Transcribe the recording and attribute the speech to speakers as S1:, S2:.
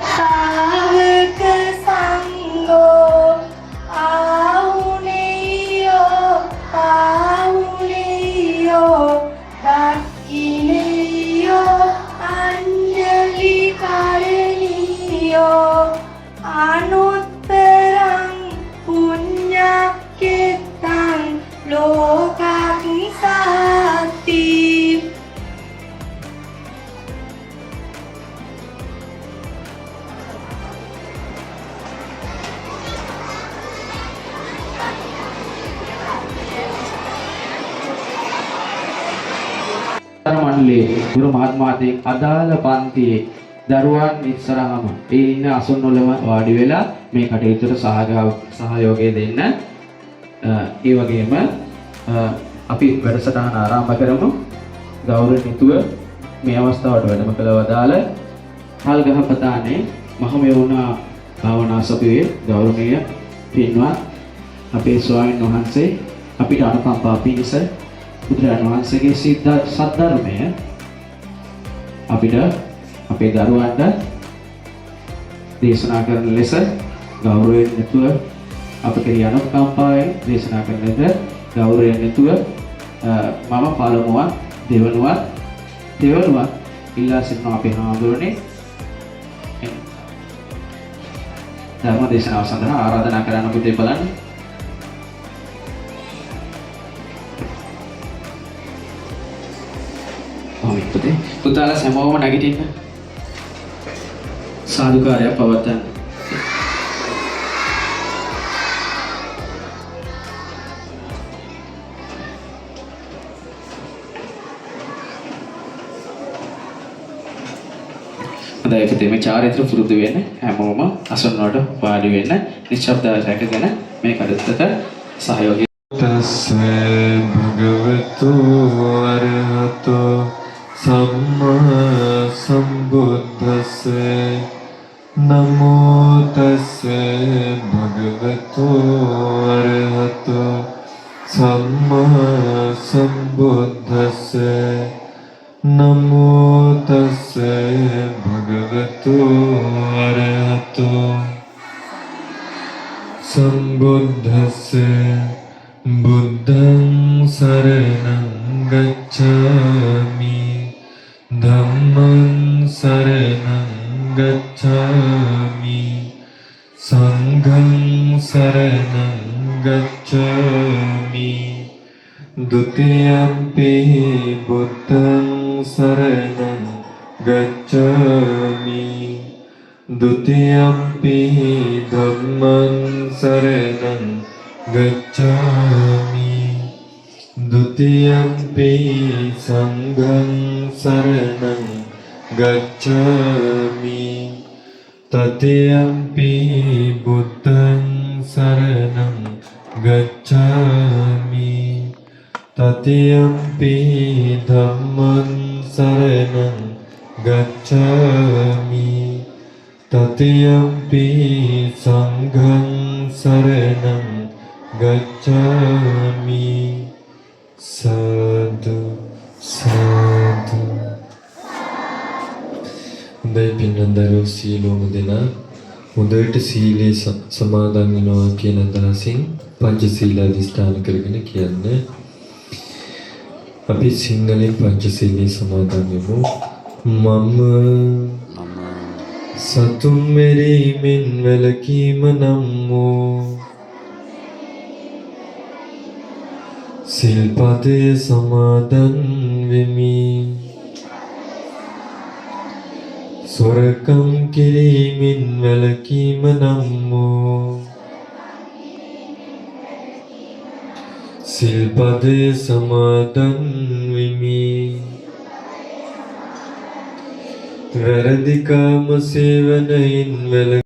S1: ශ්‍රාවක සංඝෝ ආහුනේයෝ දක්ඛිනේයෝ අංජලි කරණීයෝ අනුත්තරං පුඤ්ඤක්ඛෙත්තං ලෝකං
S2: මණ්ඩලයේ ගුරු මහත්මයාගේ අදාළ පන්තියේ දරුවන් ඉස්සරහම ඒ ඉන්න අසුන්වලම වාඩි වෙලා මේ කටයුතුට සහයෝගය දෙන්න. ඒ වගේම අපි වැඩසටහන ආරම්භ කරමු. ගෞරවණීයව මේ අවස්ථාවට වැඩම කළ වදාළ හල්ගහපතානේ මහමෙවුනා භාවනා සභාවේ ගෞරවනීය පින්වත් අපේ ස්වාමීන් වහන්සේ අපිට අනුකම්පා පිණිස බුදුරජාණන් වහන්සේගේ සද්ධර්මය අපිට අපේ දරුවන්ට දේශනා කරන ලෙස ගෞරවයෙන් යුතුව අප කෙරෙහි අනුකම්පාවෙන් දේශනා කරන ලෙස ගෞරවයෙන් යුතුව මම පළමුවත් දෙවනුවත් ඉල්ලා සිටිනවා අපේ හාමුදුරනේ ධර්ම දේශනාව සඳහා ආරාධනා කරන්න පුතේ බලන්න. පුතාලා හැමෝම නැගිටින්න. සාදුකාරයක් පවත්වන්න. හොඳයි පුතේ මේ චාරිත්‍ර පුරුදු වෙන්න හැමෝම අසන්න වලට වාඩි වෙන්න නිශ්ශබ්දව රැකගෙන මේ කටයුත්තට සහයෝගය.
S3: තස්සේ භගවතු අරහතෝ සම්මා සම්බුද්දස්සේ නමෝ තස්සේ භගවතු අරහතෝ සම්මා සම්බුද්දස්සේ නමෝ තස්සේ භගවතු අරහතෝ සම්බුද්දස්සේ බුද්ධං සරණං ගච්ඡාමි ධම්මං සරණං ගච්ඡාමි සංඝං සරණං ගච්ඡාමි ဒုတိယံ පි බුද්ධං සරණං ගච්ඡාමි ဒုတိယံ පි ධම්මං සරණං ගච්ඡාමි ဒုတိယံ පි සංඝං සරණං ගච්ඡාමි တတိယံ පි බුද්ධං සරණං ගච්ඡාමි တတိယံ පි ධම්මං සරණං ගච්ඡාමි တတိယံ පි සංඝං සරණං ගච්ඡාමි සාදු සාදු. හොඳයි පින්නදරෝ සීලෝම දෙනා හොඳට සීලේ සමාදන් වෙනවා කියන අදහසින් පංචශීල අධිෂ්ඨාන කරගෙන කියන්නේ අපි සිංහලෙන් පංචශීලී සමාදන් වෙමු. මම සතුම් මෙරීමෙන් වැළකීම නම් වූ සිල්පදය සමාදන් වෙමි. සොරකම් කිරීමෙන් වැළකීම නම් වූ සිල්පදය සමාදන් වෙමි. වැරදි කාම සේවනයෙන් වැළකීම